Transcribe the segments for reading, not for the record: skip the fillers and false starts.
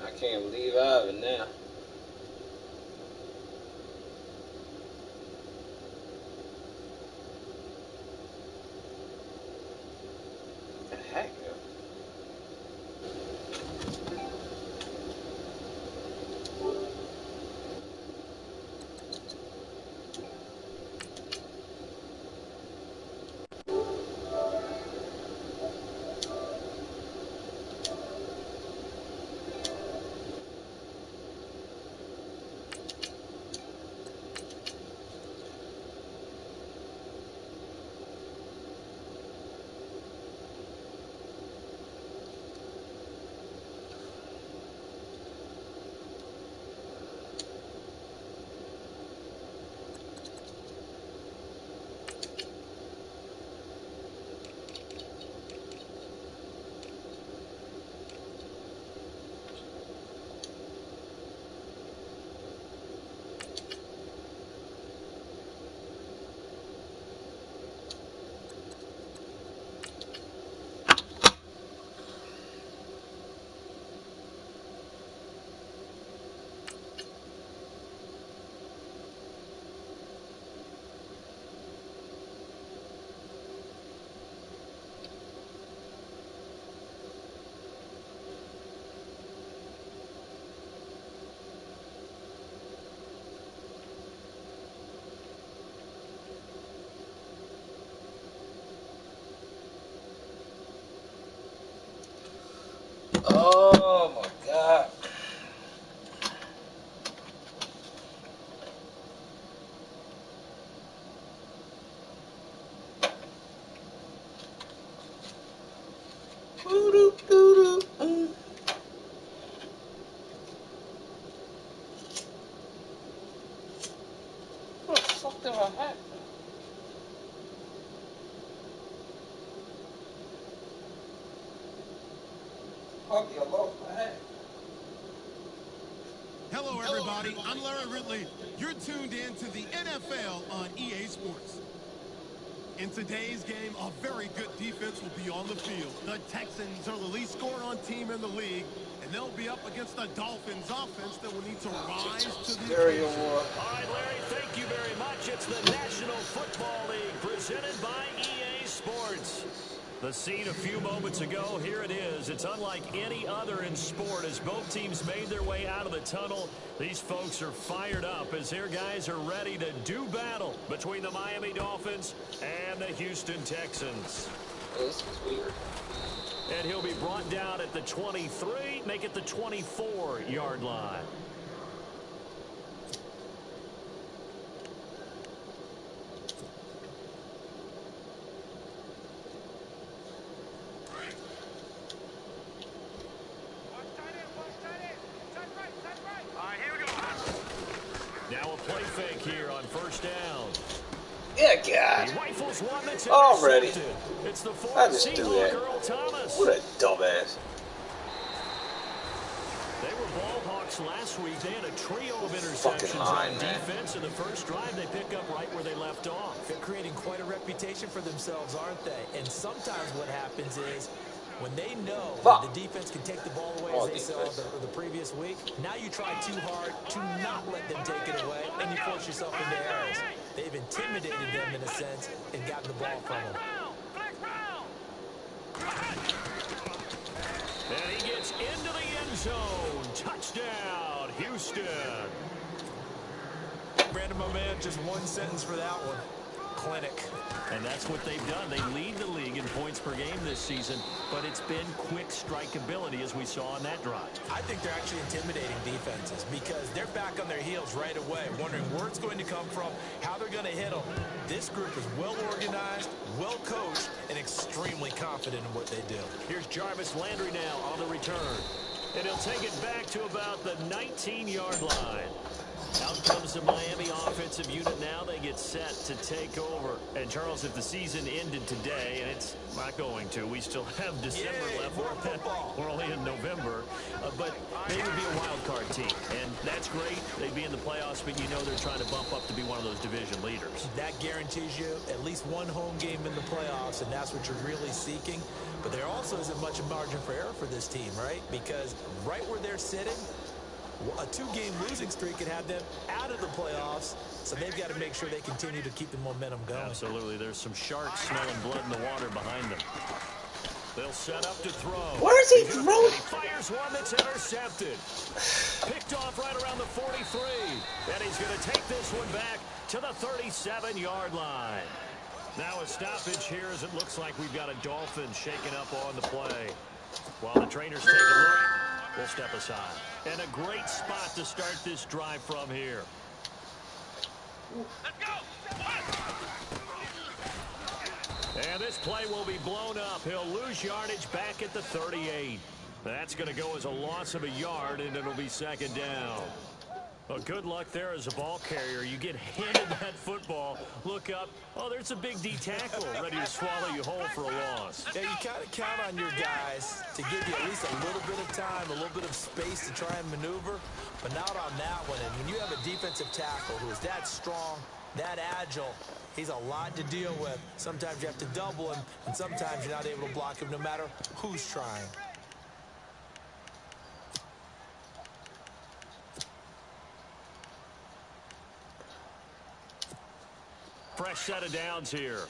I can't believe I have it now. What the heck, yo? Oh my God. What the fuck did I have? Fuck, I lost my hat. Hello, everybody. I'm Larry Ridley. You're tuned in to the NFL on EA Sports. In today's game, a very good defense will be on the field. The Texans are the least scoring-on team in the league, and they'll be up against the Dolphins' offense that will need to rise to the occasion. All right, Larry, thank you very much. It's the National Football League presented by EA Sports. The scene a few moments ago, here it is. It's unlike any other in sport as both teams made their way out of the tunnel. These folks are fired up as their guys are ready to do battle between the Miami Dolphins and the Houston Texans. This is weird. And he'll be brought down at the 23, make it the 24-yard line. Now a play fake here on first down. Yeah, God. He rifles one that's Already. It's the I just do that. Earl Thomas. What a dumbass. They were ball hawks last week. They had a trio of interceptions on defense. In the first drive, they pick up right where they left off. They're creating quite a reputation for themselves, aren't they? And sometimes what happens is when they know that the defense can take the ball away, as they saw the previous week, now you try too hard to not let them take it away, and you force yourself into errors. They've intimidated them in a sense and gotten the ball from them. And he gets into the end zone. Touchdown, Houston. Brandon, my man, just one sentence for that one. Clinic. And that's what they've done. They lead the league in points per game this season, but it's been quick strike ability as we saw on that drive. I think they're actually intimidating defenses because they're back on their heels right away, wondering where it's going to come from, how they're going to hit them. This group is well organized, well coached, and extremely confident in what they do. Here's Jarvis Landry now on the return. And he'll take it back to about the 19-yard line. Out comes the Miami offensive unit now. They get set to take over. And, Charles, if the season ended today, and it's not going to, we still have December left. We're only in November. But they would be a wild card team. And that's great. They'd be in the playoffs, but you know they're trying to bump up to be one of those division leaders. That guarantees you at least one home game in the playoffs, and that's what you're really seeking. But there also isn't much margin for error for this team, right? Because right where they're sitting, a two-game losing streak could have them out of the playoffs, so they've got to make sure they continue to keep the momentum going. Absolutely. There's some sharks smelling blood in the water behind them. They'll set up to throw. Where is he throwing? He fires one that's intercepted. Picked off right around the 43. And he's going to take this one back to the 37-yard line. Now a stoppage here as it looks like we've got a Dolphin shaking up on the play. While the trainers take a look, we'll step aside. And a great spot to start this drive from here. Let's go! And this play will be blown up. He'll lose yardage back at the 38. That's going to go as a loss of a yard, and it'll be second down. Well, good luck there as a ball carrier. You get handed that football, look up, oh, there's a big D tackle ready to swallow you whole for a loss. Yeah, you kind of count on your guys to give you at least a little bit of time, a little bit of space to try and maneuver, but not on that one. And when you have a defensive tackle who is that strong, that agile, he's a lot to deal with. Sometimes you have to double him, and sometimes you're not able to block him no matter who's trying. Fresh set of downs here.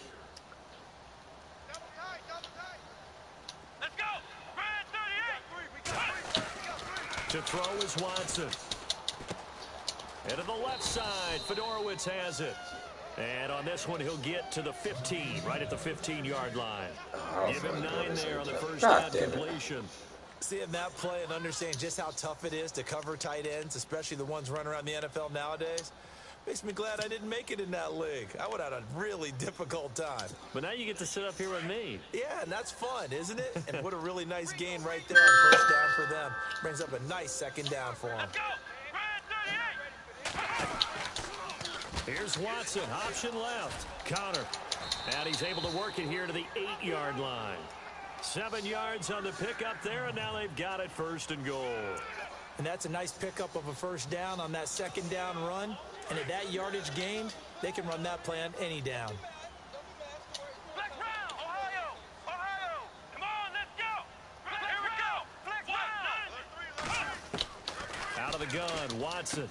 Let's go! Brad 38! To throw is Watson. And to the left side, Fedorowicz has it. And on this one, he'll get to the 15, right at the 15-yard line. Give him 9 there on the first down completion. Seeing that play and understanding just how tough it is to cover tight ends, especially the ones running around the NFL nowadays, makes me glad I didn't make it in that league. I would have had a really difficult time. But now you get to sit up here with me. Yeah, and that's fun, isn't it? And what a really nice gain right there on first down for them. Brings up a nice second down for them. Let's go! Brad 38! Here's Watson, option left. Counter. And he's able to work it here to the 8-yard line. 7 yards on the pickup there, and now they've got it first and goal. And that's a nice pickup of a first down on that second down run. And at that yardage gained, they can run that play on any down. Flex round! Ohio! Ohio! Come on, let's go! Here we go! Flex round! Out of the gun, Watson.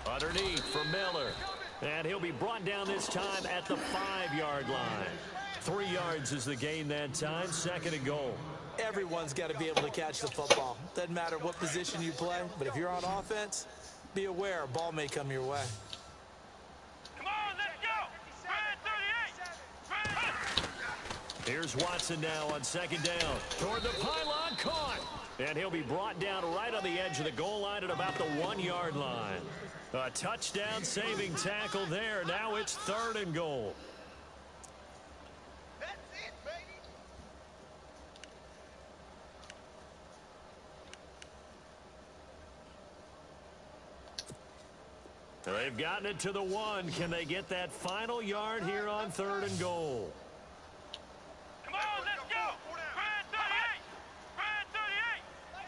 Underneath for Miller. And he'll be brought down this time at the 5-yard line. 3 yards is the gain that time, second and goal. Everyone's got to be able to catch the football. Doesn't matter what position you play, but if you're on offense, be aware a ball may come your way. Come on, let's go! Brad 38! Here's Watson now on second down. Toward the pylon, caught. And he'll be brought down right on the edge of the goal line at about the 1-yard line. A touchdown saving tackle there. Now it's third and goal. That's it, baby! They've gotten it to the 1. Can they get that final yard here on third and goal? Come on, let's go! Brad 38! Brad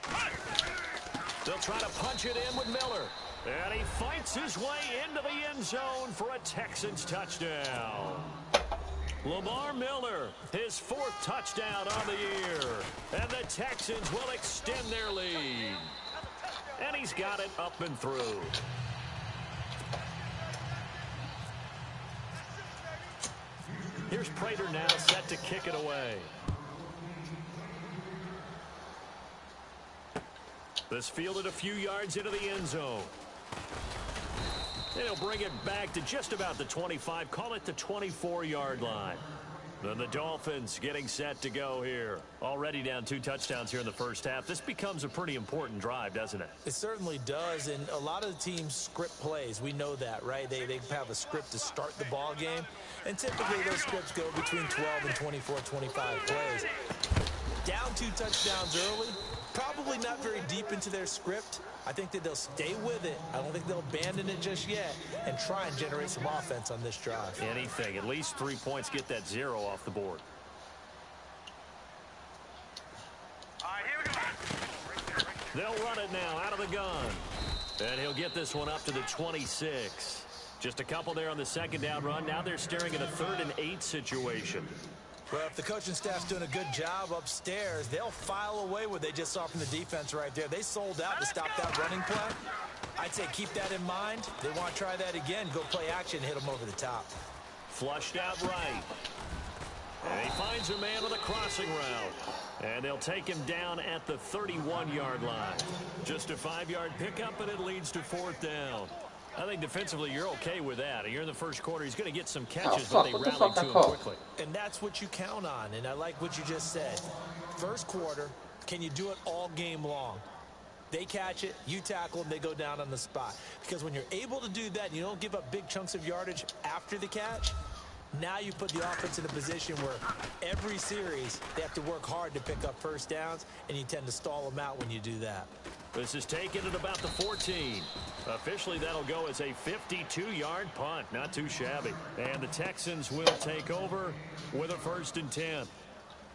38! They'll try to punch it in with Miller. And he fights his way into the end zone for a Texans touchdown. Lamar Miller, his 4th touchdown on the year. And the Texans will extend their lead. And he's got it up and through. Here's Prater now set to kick it away. This fielded a few yards into the end zone. And he'll bring it back to just about the 25, call it the 24-yard line. Then the Dolphins getting set to go here. Already down 2 touchdowns here in the first half. This becomes a pretty important drive, doesn't it? It certainly does, and a lot of the teams script plays. We know that, right? They have a script to start the ball game, and typically those scripts go between 12 and 24, 25 plays. Down 2 touchdowns early, probably not very deep into their script. I think that they'll stay with it. I don't think they'll abandon it just yet and try and generate some offense on this drive. Anything. At least 3 points, get that 0 off the board. All right, here we go. They'll run it now out of the gun. And he'll get this one up to the 26. Just a couple there on the second down run. Now they're staring at a 3rd and 8 situation. Well, if the coaching staff's doing a good job upstairs, they'll file away what they just saw from the defense right there. They sold out to stop that running play. I'd say keep that in mind. They want to try that again. Go play action, hit them over the top. Flushed out right. And he finds a man with a crossing route. And they'll take him down at the 31-yard line. Just a 5-yard pickup, and it leads to 4th down. I think defensively you're okay with that. You're in the first quarter. He's going to get some catches, but they rally to him quickly. And that's what you count on, and I like what you just said. First quarter, can you do it all game long? They catch it, you tackle them, they go down on the spot. Because when you're able to do that and you don't give up big chunks of yardage after the catch, now you put the offense in a position where every series they have to work hard to pick up first downs, and you tend to stall them out when you do that. This is taken at about the 14. Officially, that'll go as a 52-yard punt. Not too shabby. And the Texans will take over with a 1st and 10.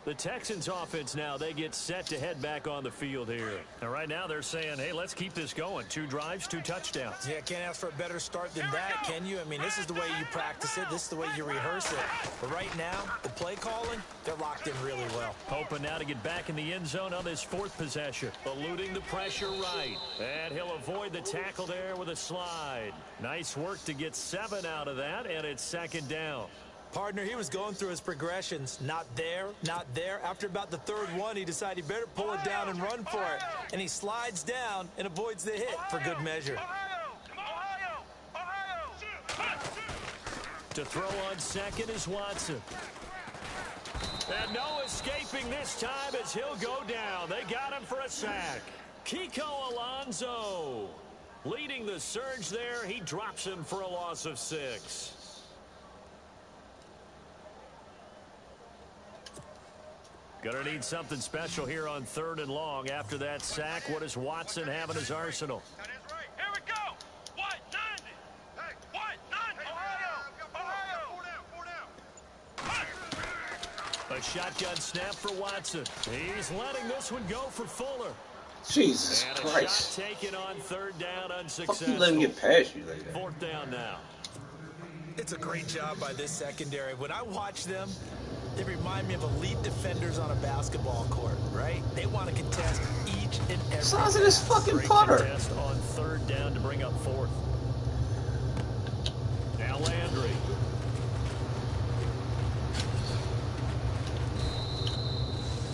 The Texans offense now, they get set to head back on the field here. And right now they're saying, hey, let's keep this going. 2 drives, 2 touchdowns. Yeah, can't ask for a better start than that, can you? I mean, this is the way you practice it. This is the way you rehearse it. But right now, the play calling, they're locked in really well. Hoping now to get back in the end zone on this 4th possession. Eluding the pressure right. And he'll avoid the tackle there with a slide. Nice work to get 7 out of that, and it's 2nd down. Partner, he was going through his progressions. Not there, not there. After about the 3rd one, he decided he better pull it down and run for it. And he slides down and avoids the hit for good measure. To throw on 2nd is Watson. And no escaping this time as he'll go down. They got him for a sack. Kiko Alonso leading the surge there. He drops him for a loss of 6. Gonna need something special here on 3rd and long. After that sack, what does Watson have in his arsenal? That is right. Here we go. What? 90. Hey. What? 90. Ohio. A shotgun snap for Watson. He's letting this one go for Fuller. Jesus and a Christ. Shot taken on 3rd down, unsuccessful. Fuck you let him get past you like that. 4th down now. It's a great job by this secondary. When I watch them, they remind me of elite defenders on a basketball court, right? They want to contest each and every. Sounds like this fucking putter. Contest on 3rd down to bring up 4th. Now Landry.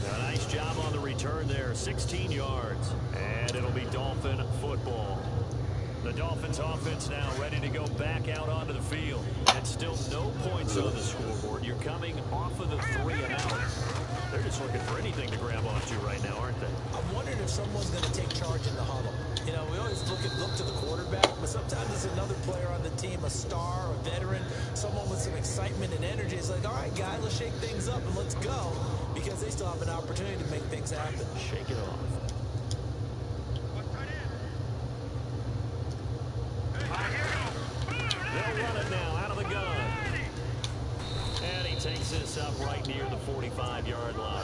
A nice job on the return there, 16 yards. And it'll be Dolphin football. The Dolphins offense now ready to go back out onto the field. And still no points on the scoreboard. You're coming off of the 3 and out. They're just looking for anything to grab onto right now, aren't they? I'm wondering if someone's going to take charge in the huddle. You know, we always look to the quarterback, but sometimes it's another player on the team, a star, a veteran, someone with some excitement and energy. It's like, all right, guys, let's shake things up and let's go, because they still have an opportunity to make things happen. Shake it off. They'll run it now out of the gun. And he takes this up right near the 45-yard line.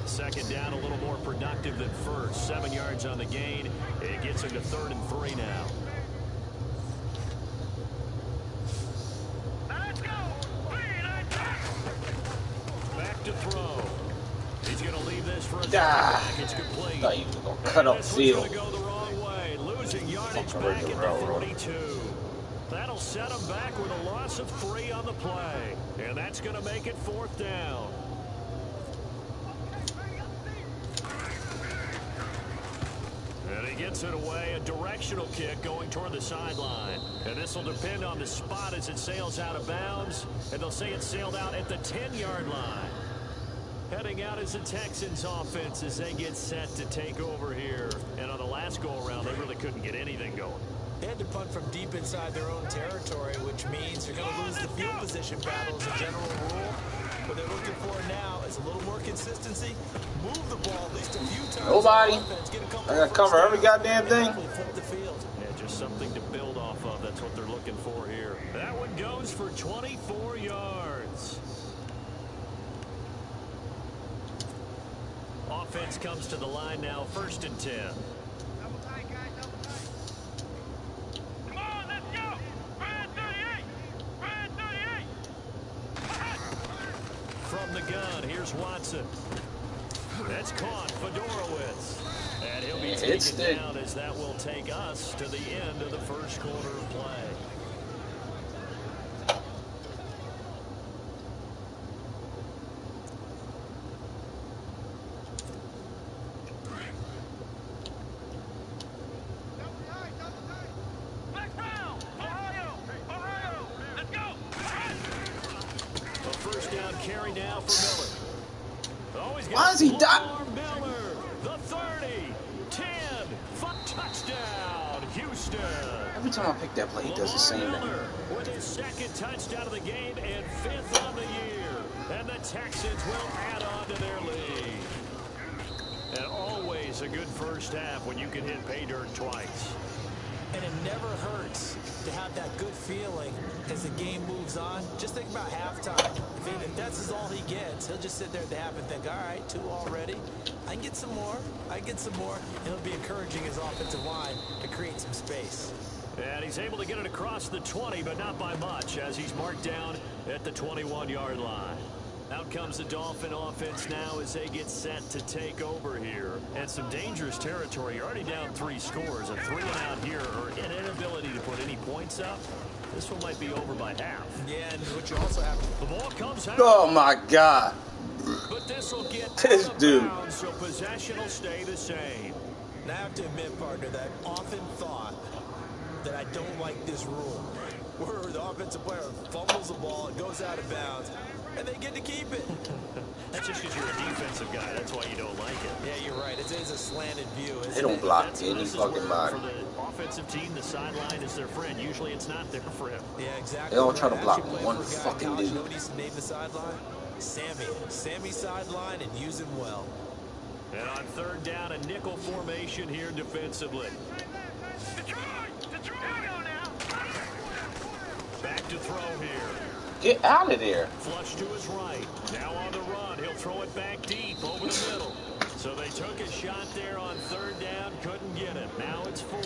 2nd down, a little more productive than 1st. 7 yards on the gain. It gets him to 3rd and 3 now. Let's go. Back to throw. He's going to leave this for a back. It's complete. Thought you were going to cut up field. This one's going to go the wrong way. Losing yardage back at the 42. That'll set him back with a loss of 3 on the play. And that's going to make it 4th down. And he gets it away. A directional kick going toward the sideline. And this will depend on the spot as it sails out of bounds. And they'll say it sailed out at the 10-yard line. Heading out is the Texans offense as they get set to take over here. And on the last go-around, they really couldn't get anything going. They had to punt from deep inside their own territory, which means you're going to lose the field position battle as a general rule. What they're looking for now is a little more consistency, move the ball at least a few times. Nobody. Offense, get a couple I gotta cover every goddamn thing. flip the field. Yeah, just something to build off of. That's what they're looking for here. That one goes for 24 yards. Offense comes to the line now, 1st and 10. Double tight, guys, double tight. Come on, let's go. Red 38. Red 38. From the gun, here's Watson. That's caught, Fedorowicz. And he'll be taken down as that will take us to the end of the first quarter of play. Back round. Ohio. Ohio. Let's go. A first down carry now for Miller. Oh, he's got Why is he Miller, the 30, 10, touchdown, Houston. Every time I pick that play, he does the same thing. Miller with his 2nd touchdown of the game and 5th on the year. And the Texans will add on to their lead. And always a good first half when you can hit pay dirt twice. And it never hurts to have that good feeling as the game moves on. Just think about halftime. If that's all he gets, he'll just sit there at the half and think, all right, 2 already. I can get some more. I can get some more. And it'll be encouraging his offensive line to create some space. And he's able to get it across the 20, but not by much, as he's marked down at the 21-yard line. Out comes the Dolphin offense now as they get set to take over here. And some dangerous territory. You're already down 3 scores. A 3-and-out here, or an inability to put any points up. This one might be over by half. Yeah, and what you also have... The ball comes out. Oh my God. But this will get This out of dude. bounds, so possession will stay the same. And I have to admit, partner, that I've often thought that I don't like this rule, where the offensive player fumbles the ball, it goes out of bounds, and they get to keep it. That's just because you're a defensive guy. That's why you don't like it. Yeah, you're right. It is a slanted view, isn't They don't it? block This any is fucking where, body. for the offensive team, the sideline is their friend. Usually it's not their friend. Yeah, exactly. They don't try to right. block Actually played one for a guy in fucking college. dude. You know what he used to name the sideline? Sammy. Sammy sideline, and use him well. And on 3rd down, a nickel formation here defensively. Detroit. Detroit. Here we go now. Back to throw here. Get out of there. Flush to his right. Now on the run. He'll throw it back deep over the middle. So they took a shot there on 3rd down. Couldn't get it. Now it's 4.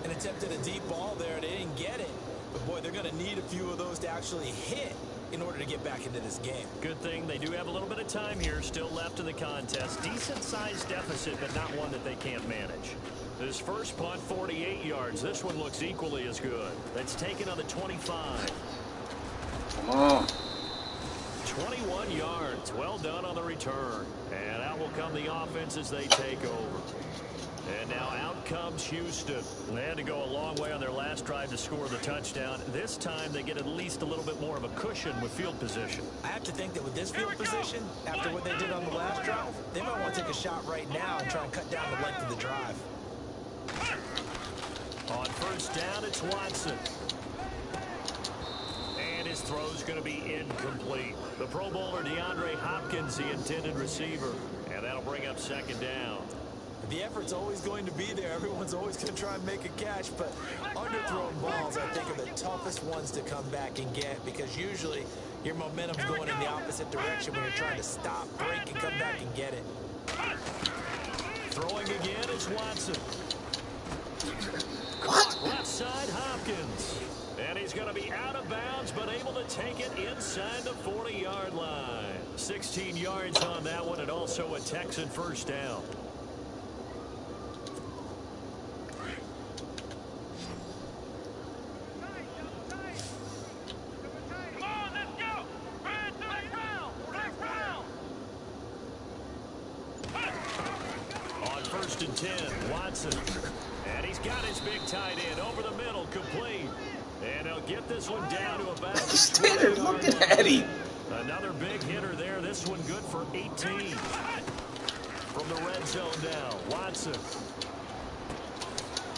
And attempted a deep ball there, and they didn't get it. But, boy, they're going to need a few of those to actually hit in order to get back into this game. Good thing they do have a little bit of time here still left in the contest. Decent-sized deficit, but not one that they can't manage. This first punt, 48 yards. This one looks equally as good. That's taken on the 25. Come on. 21 yards. Well done on the return. And out will come the offense as they take over. And now out comes Houston. They had to go a long way on their last drive to score the touchdown. This time they get at least a little bit more of a cushion with field position. I have to think that with this field position, after what they did on the last drive, they might want to take a shot right now and try and cut down the length of the drive. On 1st down, it's Watson. And his throw's going to be incomplete. The Pro Bowler DeAndre Hopkins, the intended receiver. And that'll bring up 2nd down. The effort's always going to be there. Everyone's always going to try and make a catch, but underthrown balls, I think, are the toughest ones to come back and get because usually your momentum's going in the opposite direction when you're trying to stop, break, and come back and get it. Throwing again is Watson. What? Left side, Hopkins. And he's going to be out of bounds, but able to take it inside the 40-yard line. 16 yards on that one, and also a Texan 1st down. Come on, let's go. Red back round. Back round. On 1st and 10, Watson. And he's got his big tight end over the middle, complete. And he'll get this one down to about He's standing looking at him. Another big hitter there. This one good for 18. From the red zone now, Watson.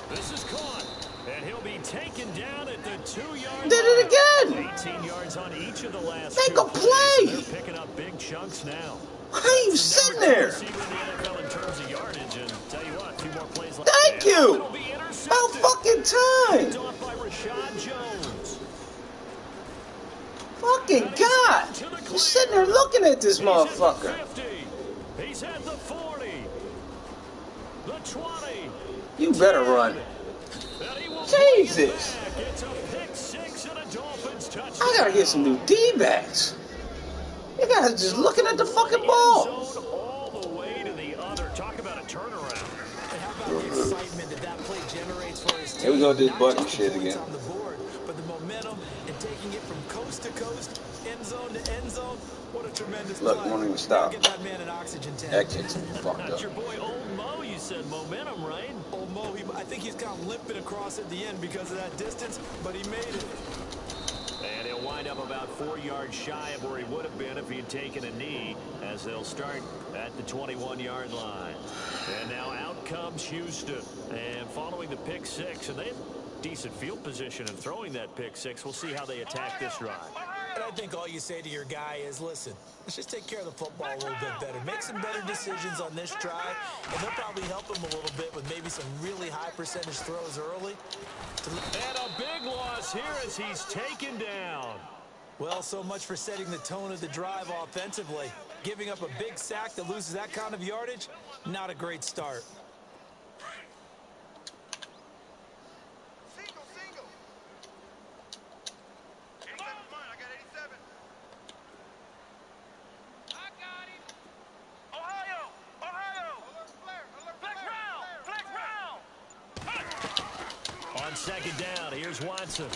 This is caught. And he'll be taken down at the 2-yard line. Did it again. 18 yards on each of the last Make two a play. They're picking up big chunks now. Why are you sitting there? Thank you. About fucking time. Fucking God. You're sitting there looking at this motherfucker. He's at the 40. The 20. You better run. Jesus. I gotta get some new D-backs. You guys just looking at the fucking ball. All the way to the other. Talk about a turnaround. And how about the excitement that play generates for his team? Here we go with this button shit again. On the board, but the momentum and taking it from coast to coast, end zone to end zone. What a tremendous Look, play. won't even stop. Get that man an oxygen tank. That kid's fucked That's up. your boy Old Mo. You said momentum, right? Old Mo, I think he's kind of limping across at the end because of that distance, but he made it. And he'll wind up about 4 yards shy of where he would have been if he had taken a knee, as they'll start at the 21-yard line. And now out comes Houston. And following the pick six, and they have decent field position in throwing that pick six. We'll see how they attack this drive. And I think all you say to your guy is, listen, let's just take care of the football a little bit better. Make some better decisions on this drive, and they'll probably help him a little bit with maybe some really high percentage throws early. And a big loss here as he's taken down. Well, so much for setting the tone of the drive offensively. Giving up a big sack that loses that kind of yardage, not a great start. Single. 87's mine. I got 87. I got him. Ohio. Alert flare. On second down, here's Watson.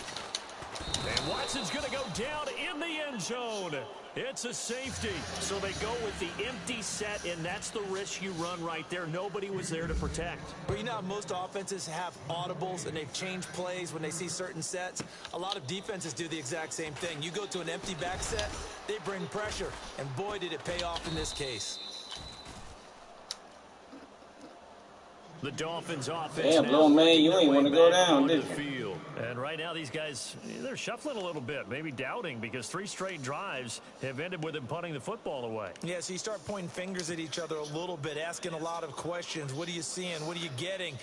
And Watson's going to go down in the end zone. It's a safety. So they go with the empty set, and that's the risk you run right there. Nobody was there to protect. But you know how most offenses have audibles, and they've changed plays when they see certain sets? A lot of defenses do the exact same thing. You go to an empty back set, they bring pressure. And boy, did it pay off in this case. The Dolphins offense. Damn, little man, you ain't want to go down, did you? Field. And right now, these guys, they're shuffling a little bit, maybe doubting, because 3 straight drives have ended with them punting the football away. Yeah, so you start pointing fingers at each other a little bit, asking a lot of questions. What are you seeing? What are you getting?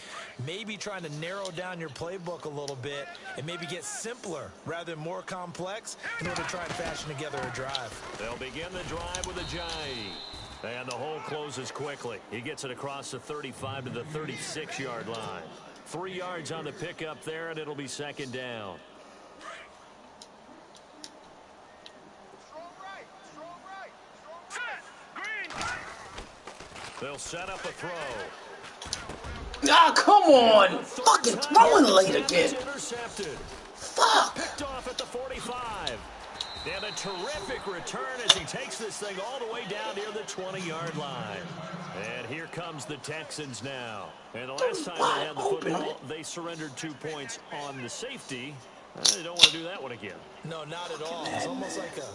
Maybe trying to narrow down your playbook a little bit and maybe get simpler rather than more complex in order to try and fashion together a drive. They'll begin the drive with Ajayi. And the hole closes quickly. He gets it across the 35 to the 36-yard line. 3 yards on the pickup there, and it'll be second down. Strong right. They'll set up a throw. Ah, come on! Fucking throwing late again. Intercepted. Fuck! Picked off at the 45. And a terrific return as he takes this thing all the way down near the 20-yard line. And here comes the Texans now. And the last time they had the football, they surrendered 2 points on the safety. They don't want to do that one again. No, not at all. It's almost like a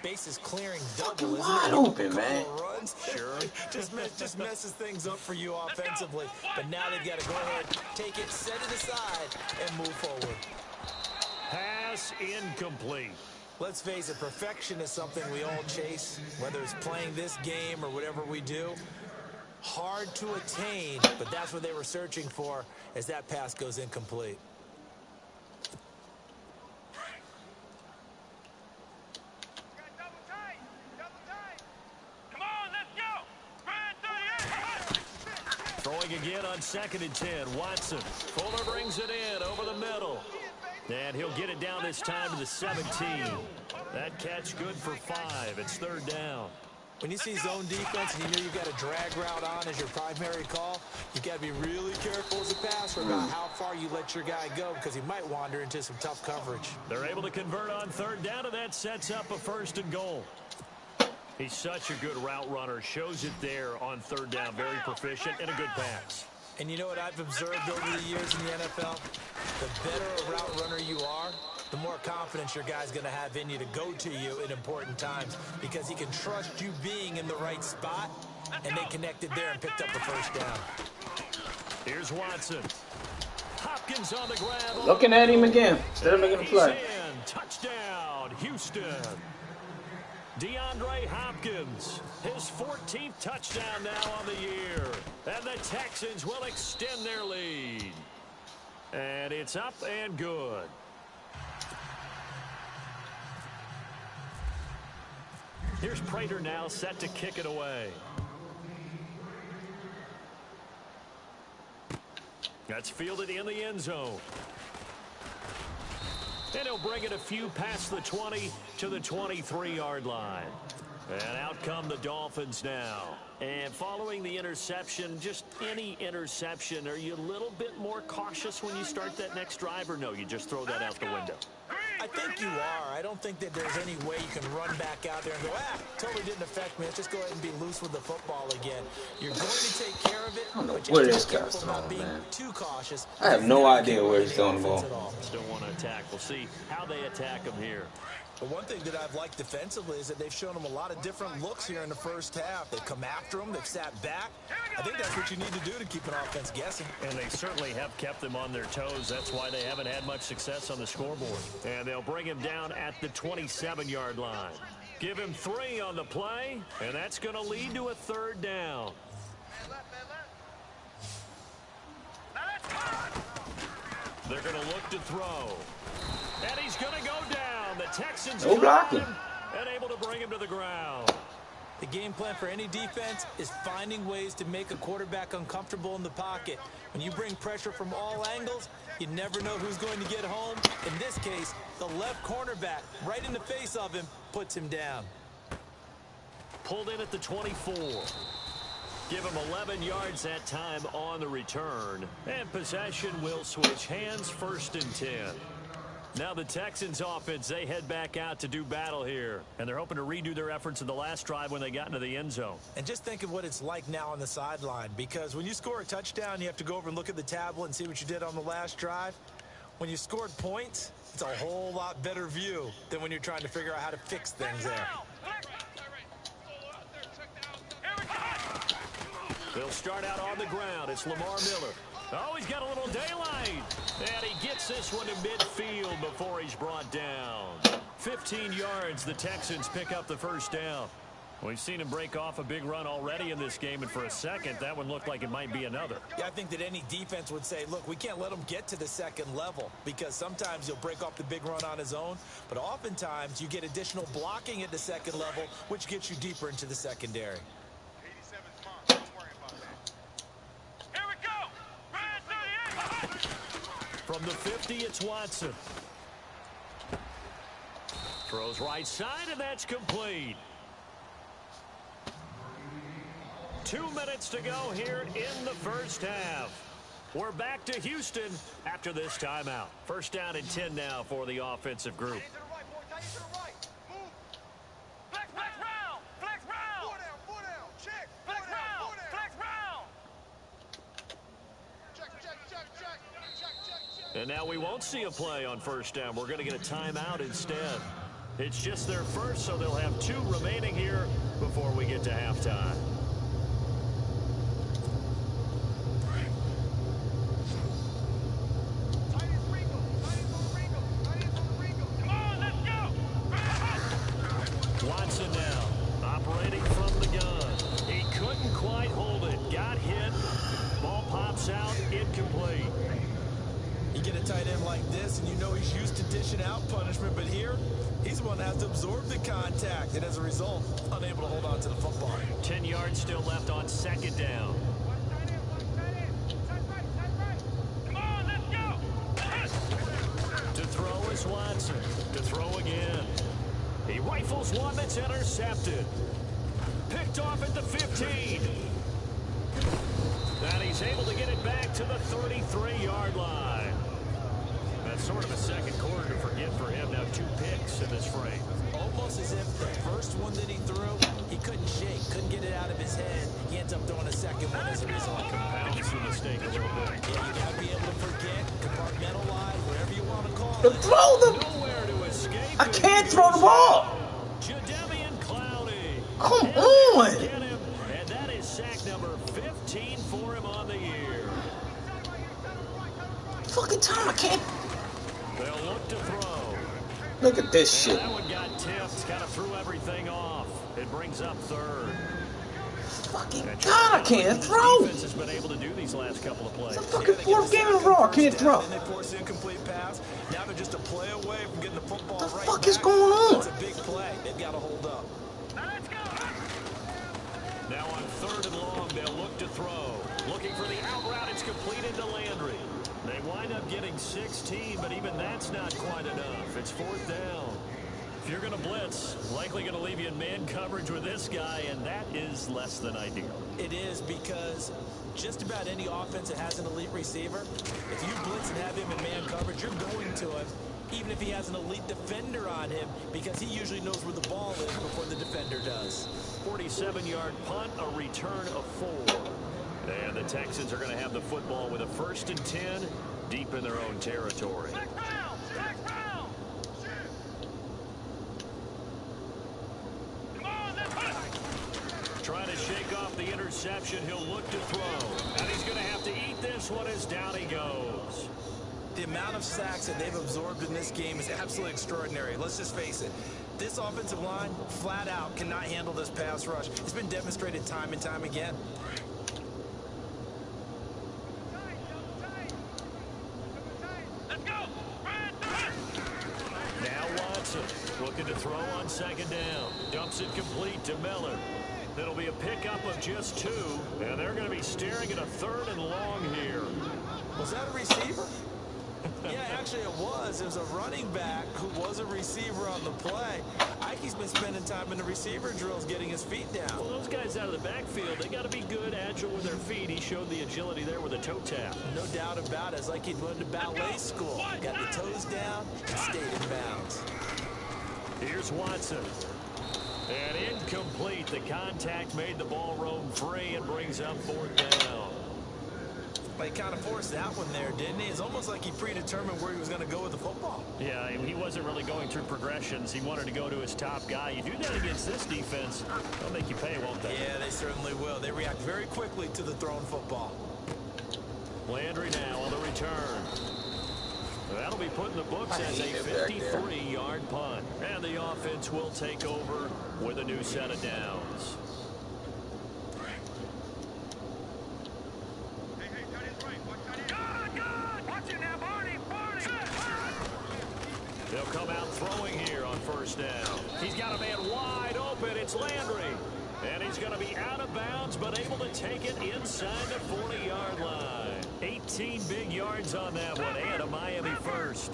bases clearing double, isn't Wide it? open, man. Runs. Sure. just messes things up for you offensively. But now they've got to go ahead, take it, set it aside, and move forward. Pass incomplete. Let's face it, perfection is something we all chase, whether it's playing this game or whatever we do. Hard to attain, but that's what they were searching for as that pass goes incomplete. Double tight. Come on, let's go. Grand 38. Throwing again on 2nd and 10. Watson. Fuller brings it in over the middle. And he'll get it down this time to the 17. That catch good for 5. It's 3rd down. When you see zone defense and you know you've got a drag route on as your primary call, you've got to be really careful as a passer about how far you let your guy go because he might wander into some tough coverage. They're able to convert on 3rd down, and that sets up a 1st and goal. He's such a good route runner. Shows it there on 3rd down. Very proficient and a good pass. And you know what I've observed over the years in the NFL? The better a route runner you are, the more confidence your guy's going to have in you to go to you in important times because he can trust you being in the right spot, and they connected there and picked up the 1st down. Here's Watson. Hopkins on the grab. Looking at him again instead of making a play. He's in. Touchdown, Houston. DeAndre Hopkins, his 14th touchdown now on the year. And the Texans will extend their lead. And it's up and good. Here's Prater now set to kick it away. That's fielded in the end zone. And he'll bring it a few past the 20 to the 23-yard line. And out come the Dolphins now. And following the interception, just any interception, are you a little bit more cautious when you start that next drive, or no, you just throw that out the window? I think you are. I don't think that there's any way you can run back out there and go, totally didn't affect me. Let's just go ahead and be loose with the football again. You're going to take care of it, but you have to be careful about being too cautious. I have no idea where he's going to go. Still want to attack. We'll see how they attack him here. The one thing that I've liked defensively is that they've shown him a lot of different looks here in the first half. They've come after him. They've sat back. I think that's what you need to do to keep an offense guessing. And they certainly have kept them on their toes. That's why they haven't had much success on the scoreboard. And they'll bring him down at the 27-yard line. Give him 3 on the play, and that's going to lead to a 3rd down. They're going to look to throw. And he's going to go down. The Texans no blocking. And able to bring him to the ground. The game plan for any defense is finding ways to make a quarterback uncomfortable in the pocket. When you bring pressure from all angles, you never know who's going to get home. In this case, the left cornerback, right in the face of him, puts him down. Pulled in at the 24. Give him 11 yards that time on the return. And possession will switch hands, 1st and 10. Now the Texans offense, they head back out to do battle here. And they're hoping to redo their efforts in the last drive when they got into the end zone. And just think of what it's like now on the sideline. Because when you score a touchdown, you have to go over and look at the tablet and see what you did on the last drive. When you scored points, it's a whole lot better view than when you're trying to figure out how to fix things there. They'll start out on the ground. It's Lamar Miller. Oh, he's got a little daylight. And he gets this one to midfield before he's brought down. 15 yards, the Texans pick up the 1st down. We've seen him break off a big run already in this game, and for a second, that one looked like it might be another. Yeah, I think that any defense would say, look, we can't let him get to the 2nd level, because sometimes he'll break off the big run on his own, but oftentimes you get additional blocking at the 2nd level, which gets you deeper into the secondary. From the 50, it's Watson. Throws right side, and that's complete. 2 minutes to go here in the 1st half. We're back to Houston after this timeout. 1st down and 10 now for the offensive group. And now we won't see a play on 1st down. We're going to get a timeout instead. It's just their first, so they'll have 2 remaining here before we get to halftime. Watson now, operating from the gun. He couldn't quite hold it. Got hit. Ball pops out, incomplete. You get a tight end like this, and you know he's used to dishing out punishment, but here, he's the one that has to absorb the contact, and as a result, unable to hold on to the football. 10 yards still left on 2nd down. Come on, let's go! To throw is Watson. To throw again. He rifles one that's intercepted. Picked off at the 15. And he's able to get it back to the 33-yard line. That's sort of a 2nd quarter to forget for him. Now 2 picks in this frame. Almost as if the first one that he threw, he couldn't shake, couldn't get it out of his head. He ends up throwing a 2nd one as a result. Compounds the mistake a little bit. Yeah, you got to be able to forget, compartmentalize, whatever you want to call To it. throw them. Nowhere to escape. I can't throw the ball. Jadeveon Clowney. Come on. Get him, and that is sack number 15 for him on the year. Fucking time, I can't. They'll look to throw. Look at this shit. That one got tipped, kind of threw everything off. brings up third. Fucking God, I can't throw. Defense has been able to do these last couple of plays. It's the fucking fourth game in a row. I can't throw. And they force an incomplete pass. Now they're just a play away from getting the football What the right fuck back. is going on? It's a big play. They've got to hold up. Now on third and long, they'll look to throw. Looking for the out route. It's completed to Landry. They wind up getting 16, but even that's not quite enough. It's fourth down. If you're going to blitz, likely going to leave you in man coverage with this guy, and that is less than ideal. It is, because just about any offense that has an elite receiver, if you blitz and have him in man coverage, you're going to him, even if he has an elite defender on him, because he usually knows where the ball is before the defender does. 47-yard punt, a return of 4. And the Texans are going to have the football with a 1st and 10 deep in their own territory. Trying to shake off the interception. He'll look to throw. And he's going to have to eat this one as down he goes. The amount of sacks that they've absorbed in this game is absolutely extraordinary. Let's just face it. This offensive line, flat out, cannot handle this pass rush. It's been demonstrated time and time again. Now Watson looking to throw on 2nd down. Dumps it complete to Miller. It'll be a pickup of just 2, and they're going to be staring at a 3rd and long here. Was that a receiver? Yeah, actually it was. It was a running back who was a receiver on the play. Ike's been spending time in the receiver drills getting his feet down. Well, those guys out of the backfield, they got to be good, agile with their feet. He showed the agility there with a toe tap. No doubt about it. It's like he'd went to ballet school. Got the toes down and stayed in bounds. Here's Watson. And incomplete. The contact made the ball roam free and brings up 4th down. But he kind of forced that one there, didn't he? It's almost like he predetermined where he was going to go with the football. Yeah, he wasn't really going through progressions. He wanted to go to his top guy. You do that against this defense, they'll make you pay, won't they? Yeah, they certainly will. They react very quickly to the thrown football. Landry now on the return. That'll be put in the books as a 53-yard punt. And the offense will take over with a new set of downs. They'll come out throwing here on 1st down. He's got a man wide open. It's Landry. And he's going to be out of bounds, but able to take it inside the 40-yard line. 18 big yards on that one, and a Miami 1st.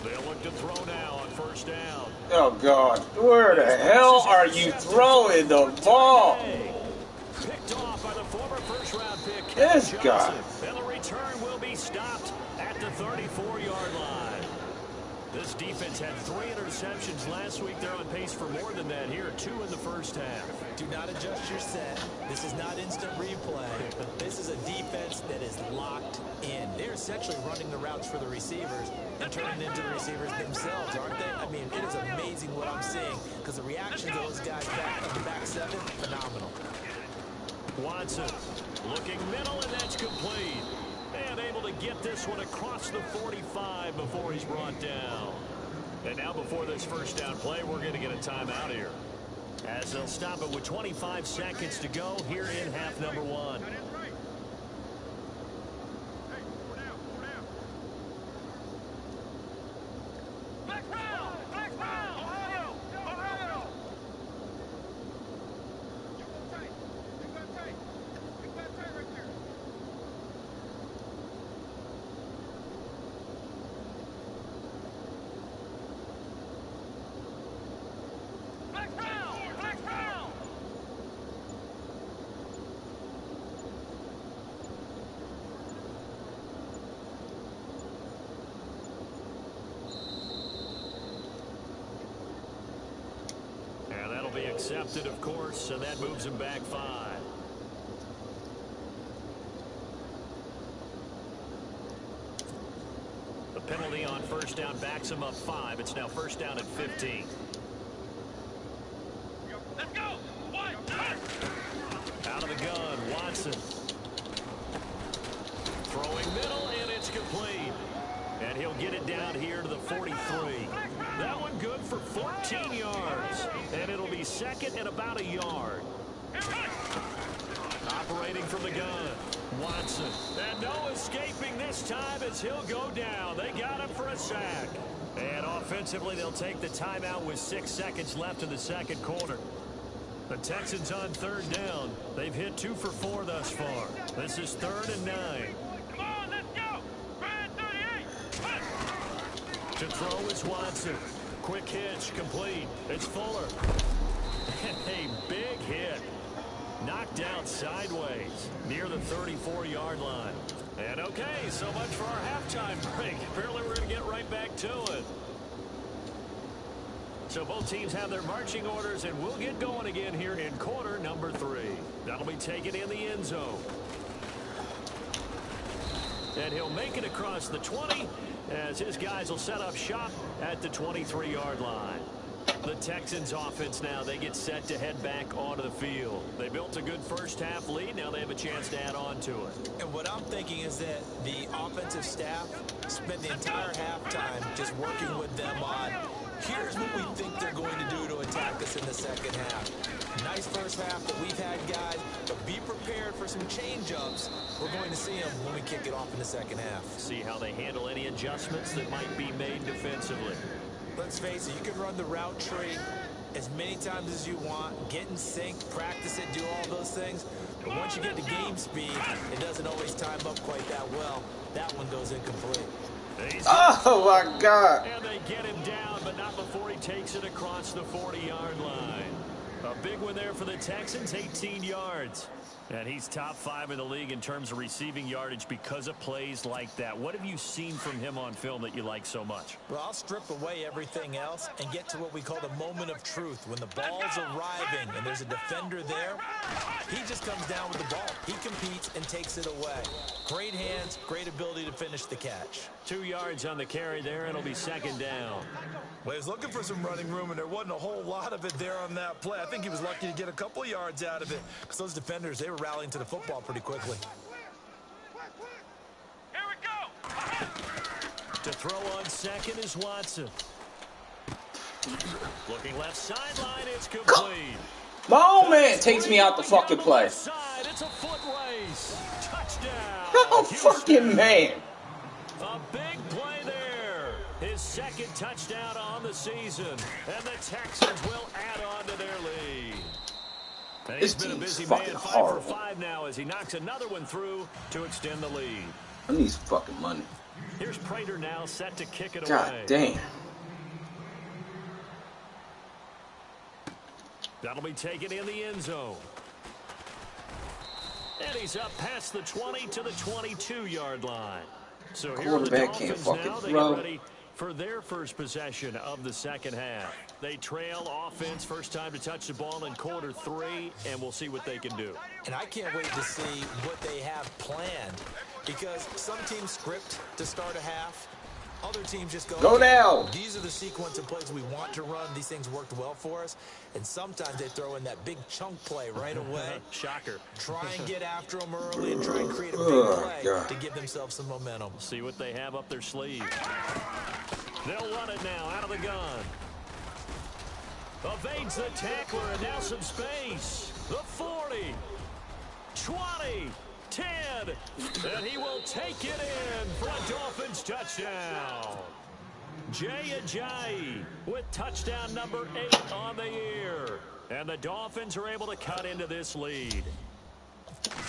They'll look to throw now on 1st down. Oh, God. Where the hell are you throwing the ball? Picked off by the former 1st-round pick, This guy. and the return will be stopped at the 34-yard line. This defense had 3 interceptions last week. They're on pace for more than that here. 2 in the 1st half. Do not adjust your set. This is not instant replay. This is a defense that is locked in. They're essentially running the routes for the receivers and turning into the receivers themselves, aren't they? I mean, it is amazing what I'm seeing, because the reactions of those guys back on the back 7, phenomenal. Watson looking middle, and that's complete. And able to get this one across the 45 before he's brought down. And now before this 1st down play, we're going to get a timeout here, as they'll stop it with 25 seconds to go here in half number 1. Be accepted, of course, and that moves him back 5. The penalty on 1st down backs him up 5. It's now 1st down at 15. Let's go! Out of the gun, Watson. Throwing middle, and it's complete. And he'll get it down here to the 43. That one good for 4. 14 yards. And it'll be second and about a yard. Operating from the gun, Watson. And no escaping this time as he'll go down. They got him for a sack. And offensively, they'll take the timeout with 6 seconds left in the second quarter. The Texans on third down. They've hit 2 for 4 thus far. This is 3rd and 9. Come on, let's go. Red 38. To throw is Watson. Quick hitch, complete. It's Fuller. And a big hit. Knocked out sideways near the 34-yard line. And okay, so much for our halftime break. Apparently we're going to get right back to it. So both teams have their marching orders, and we'll get going again here in quarter number 3. That'll be taken in the end zone. And he'll make it across the 20 as his guys will set up shop at the 23-yard line. The Texans offense now, they get set to head back onto the field. They built a good first half lead. Now they have a chance to add on to it. And what I'm thinking is that the offensive staff spent the entire halftime just working with them on, here's what we think they're going to do to attack us in the second half. Nice first half that we've had, guys, but be prepared for some change-ups. We're going to see them when we kick it off in the second half. See how they handle any adjustments that might be made defensively. Let's face it, you can run the route tree as many times as you want, get in sync, practice it, do all those things. But once you get to game speed, it doesn't always time up quite that well. That one goes incomplete. Oh, my God. And they get him down, but not before he takes it across the 40-yard line. A big one there for the Texans, 18 yards. And he's top 5 in the league in terms of receiving yardage because of plays like that. What have you seen from him on film that you like so much? Well, I'll strip away everything else and get to what we call the moment of truth. When the ball's arriving and there's a defender there, he just comes down with the ball. He competes and takes it away. Great hands, great ability to finish the catch. 2 yards on the carry there, and it'll be second down. Well, he was looking for some running room, and there wasn't a whole lot of it there on that play. I think he was lucky to get a couple of yards out of it. Because those defenders, they were rallying to the football pretty quickly. Here we go. To throw on second is Watson. Looking left sideline, it's complete. My old man takes me out the fucking play. It's a foot race. Touchdown. Oh, fucking man. A big play there. His second touchdown on the season. And the Texans will add on to their lead. And he's been a busy man, 5 for 5 now as he knocks another one through to extend the lead. I need some fucking money. Here's Prater now set to kick it God away. damn. That'll be taken in the end zone. And he's up past the 20 to the 22-yard line. So here are the Dolphins now. They get ready for their first possession of the second half. They trail offense first time to touch the ball in quarter 3, and we'll see what they can do. And I can't wait to see what they have planned, because some teams script to start a half. Other teams just go down. These are the sequence of plays we want to run. These things worked well for us. And sometimes they throw in that big chunk play right away. Shocker. Try and get after them early and try and create a big play to give themselves some momentum. See what they have up their sleeve. They'll run it now out of the gun. Evades the tackler, and now some space. The 40, 20, 10, and he will take it in for a Dolphins touchdown. Jay Ajayi with touchdown number 8 on the year. And the Dolphins are able to cut into this lead.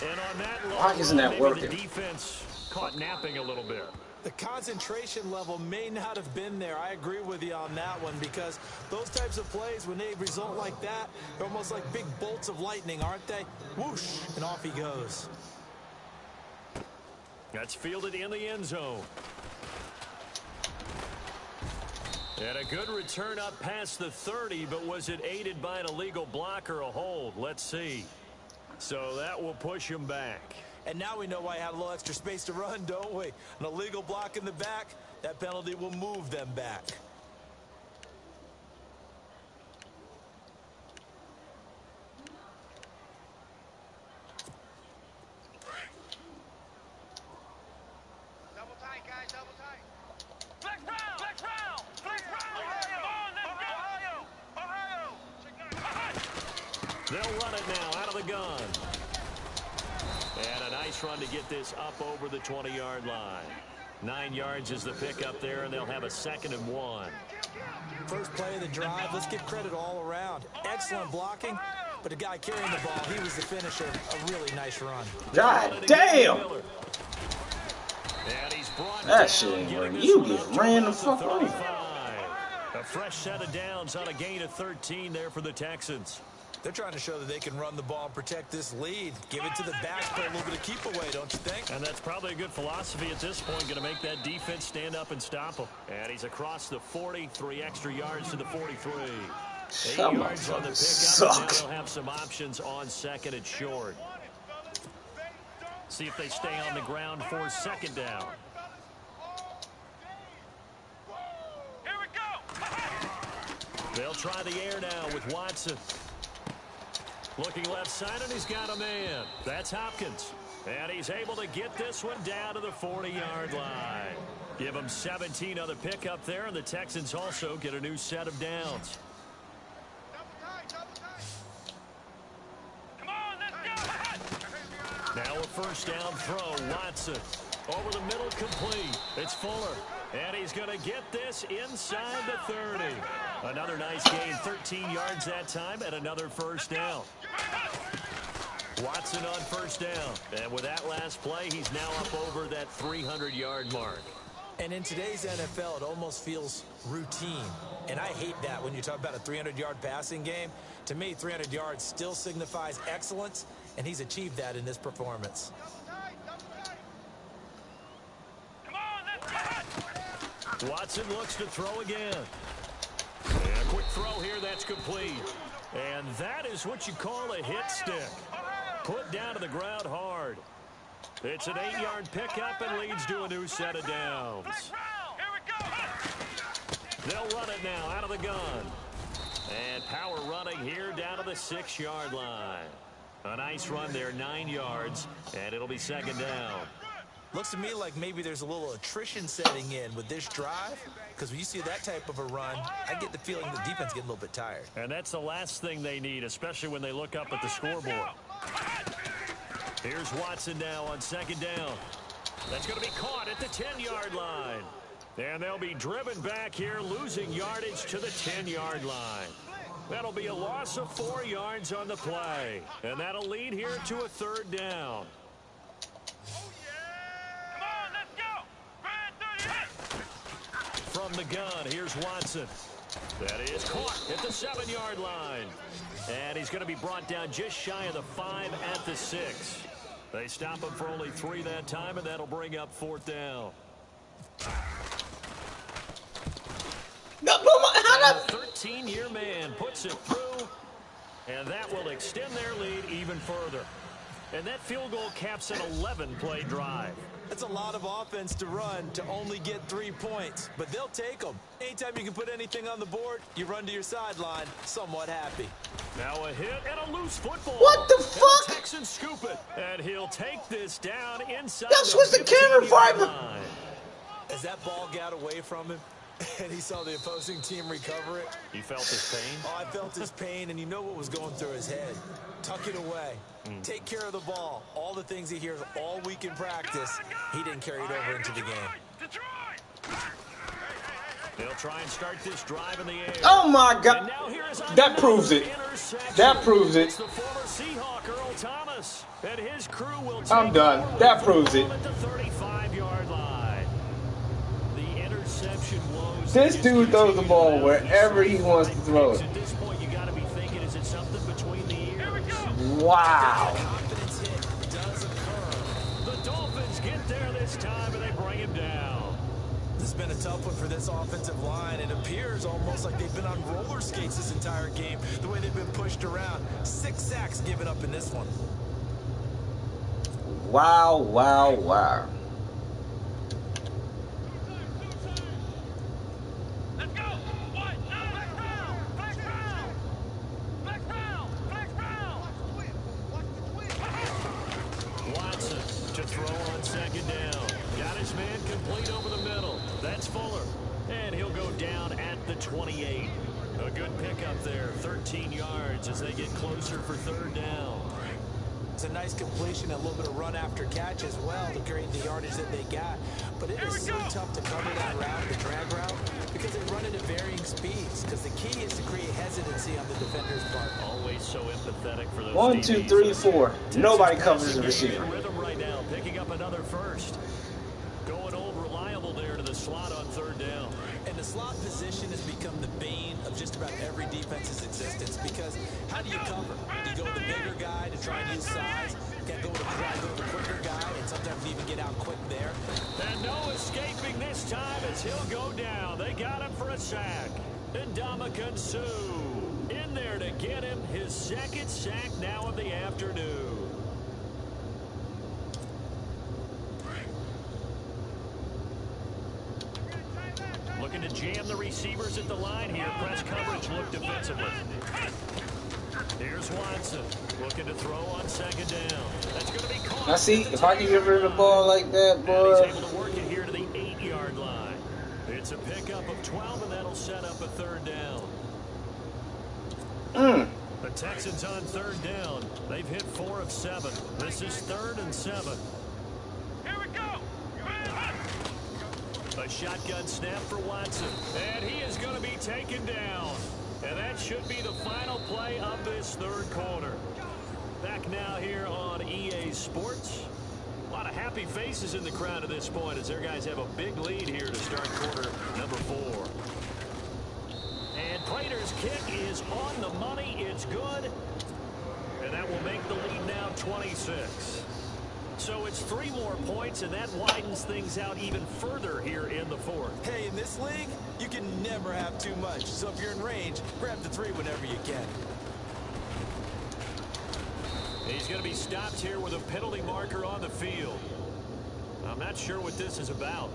And on that why isn't that working? The defense caught napping a little bit. The concentration level may not have been there. I agree with you on that one, because those types of plays, when they result like that, they're almost like big bolts of lightning, aren't they? Whoosh, and off he goes. That's fielded in the end zone. And a good return up past the 30, but was it aided by an illegal block or a hold? Let's see. So that will push him back. And now we know why I had a little extra space to run, don't we? An illegal block in the back, that penalty will move them back. Double tight, guys, double tight. Flex round, flex round, flex round. Come on, let's go. They'll run it now out of the gun. And a nice run to get this up over the 20-yard line. 9 yards is the pickup there, and they'll have a 2nd and 1. First play of the drive, let's give credit all around. Excellent blocking, but the guy carrying the ball, he was the finisher. A really nice run. God damn! And he's brought That shit ain't working. You get ran the fuck over. A fresh set of downs on a gain of 13 there for the Texans. They're trying to show that they can run the ball and protect this lead. Give it to the backs, play a little bit of keep away, don't you think? And that's probably a good philosophy at this point, going to make that defense stand up and stop them. And he's across the 40, 3 extra yards to the 43. 8 yards on the pickup, and now they'll have some options on 2nd and short. See if they stay on the ground for 2nd down. Here we go. They'll try the air now with Watson. Looking left side, and he's got a man. That's Hopkins. And he's able to get this one down to the 40-yard line. Give him 17 on the pickup there, and the Texans also get a new set of downs. Come on, let's go. Now a first down throw. Watson over the middle, complete. It's Fuller, and he's going to get this inside the 30. Another nice gain, 13 yards that time, and another first down. Watson on first down, and with that last play, he's now up over that 300-yard mark. And in today's NFL, it almost feels routine. And I hate that when you talk about a 300-yard passing game. To me, 300 yards still signifies excellence, and he's achieved that in this performance. Come on, let's go. Watson looks to throw again. And a quick throw here, that's complete. And that is what you call a hit stick. Put down to the ground hard. It's an 8-yard pickup and leads to a new set of downs. Here we go. They'll run it now out of the gun. And power running here down to the 6-yard line. A nice run there, 9 yards, and it'll be 2nd down. Looks to me like maybe there's a little attrition setting in with this drive, because when you see that type of a run, I get the feeling the defense getting a little bit tired. And that's the last thing they need, especially when they look up at the scoreboard. Here's Watson now on 2nd down. That's going to be caught at the 10-yard line. And they'll be driven back here, losing yardage to the 10-yard line. That'll be a loss of 4 yards on the play. And that'll lead here to a 3rd down. Come on, let's go. From the gun, here's Watson. That is caught at the 7-yard line. And he's going to be brought down just shy of the 5 at the 6. They stop him for only 3 that time, and that'll bring up 4th down. The 13-year man puts it through, and that will extend their lead even further. And that field goal caps an 11-play drive. That's a lot of offense to run to only get 3 points, but they'll take them. Anytime you can put anything on the board, you run to your sideline somewhat happy. Now a hit and a loose football. What the fuck? And the Texans scoop it, and he'll take this down inside. That's what's the camera fiber. As that ball got away from him, and he saw the opposing team recover it. You felt his pain? Oh, I felt his pain, and you know what was going through his head. Tuck it away. Take care of the ball. All the things he hears all week in practice, he didn't carry it over into the game. They'll try and start this drive in the air. Oh, my God. That proves it. That proves it. It's the former Seahawk, Earl Thomas, and his crew will take I'm done. over That proves it. at the 35-yard line. The interception woes. This dude throws the ball wherever he wants to throw it. At this point, you got to be thinking, is it something between the ears? Wow. Confidence hit does occur. The Dolphins get there this time, and they bring him down. This has been a tough one for this offensive line. It appears almost like they've been on roller skates this entire game, the way they've been pushed around. 6 sacks given up in this one. Wow, wow, wow. Let's go. What? Flex round. Flex round. Flex round. Flex round. Watson to throw on 2nd down. Got his man complete over the middle. That's Fuller. And he'll go down at the 28. A good pickup there, 13 yards as they get closer for third down. It's a nice completion, a little bit of run after catch as well to create the yardage that they got. But it is so tough to cover that route, the drag route, because they run it at varying speeds. Because the key is to create hesitancy on the defender's part. Always so empathetic for those 1, 2, 3, 4. Nobody covers the receiver. Rhythm right now, picking up another first. Going old reliable there to the slot on third down. And the slot position has become the bane of just about every defense's existence, because how do you cover? Do you go with the bigger guy to try and use size? Can't go with the quicker guy, and sometimes even get out quick there. And no escaping this time as he'll go down. They got him for a sack. And Ndamukong Suh in there to get him his second sack now of the afternoon. Looking to jam the receivers at the line here. Press coverage look defensively. Here's Watson looking to throw on second down. That's going to be caught. Now see, if I can give her the ball like that, boy. And he's able to work it here to the 8-yard line. It's a pickup of 12, and that'll set up a third down. The Texans on third down. They've hit 4 of 7. This is 3rd and 7. Here we go. A shotgun snap for Watson. And he is going to be taken down. And that should be the final play of this third quarter. Back now here on EA Sports. A lot of happy faces in the crowd at this point as their guys have a big lead here to start quarter number 4. And Prater's kick is on the money. It's good. And that will make the lead now 26. So it's 3 more points, and that widens things out even further here in the 4th. Hey, in this league, you can never have too much. So if you're in range, grab the 3 whenever you can. He's going to be stopped here with a penalty marker on the field. I'm not sure what this is about.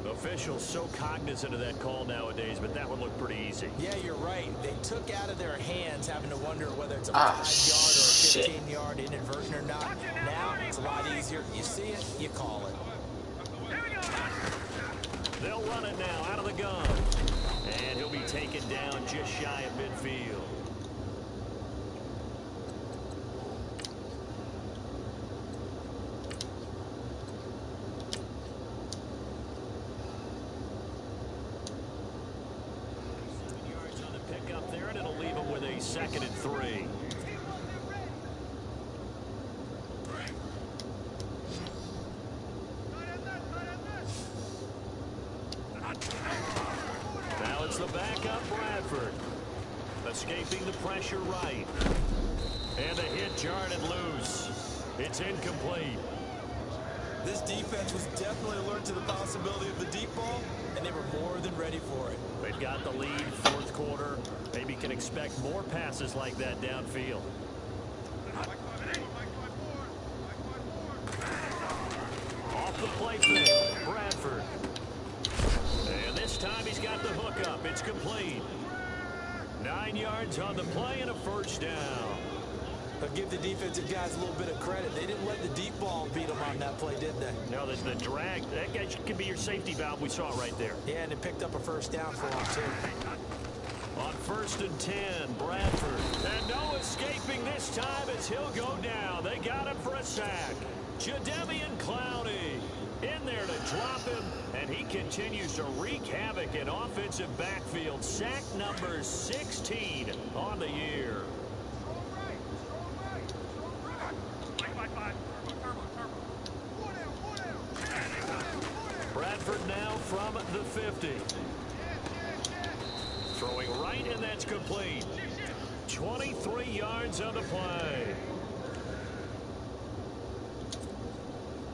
Officials so cognizant of that call nowadays, but that one looked pretty easy. Yeah, you're right. They took out of their hands having to wonder whether it's a 5-yard or a 15-yard inadvertent or not. Now it's a lot easier. You see it, you call it. They'll run it now out of the gun. And he'll be taken down just shy of midfield. Second and 3. Now it's the backup Bradford. Escaping the pressure right. And the hit jarred it loose. It's incomplete. This defense was definitely alert to the possibility of the deep ball, and they were more than ready for it. They've got the lead, 4th quarter. Maybe can expect more passes like that downfield. Off the play fake, Bradford. And this time he's got the hook up. It's complete. 9 yards on the play and a first down. But give the defensive guys a little bit of credit. They didn't let the deep ball beat them on that play, did they? No, the drag. That guy could be your safety valve. We saw it right there. Yeah, and it picked up a first down for him, too. On 1st and 10, Bradford. And no escaping this time as he'll go down. They got him for a sack. Jadeveon Clowney in there to drop him. And he continues to wreak havoc in offensive backfield. Sack number 16 on the year. Bradford now from the 50. Throwing right, and that's complete. 23 yards on the play.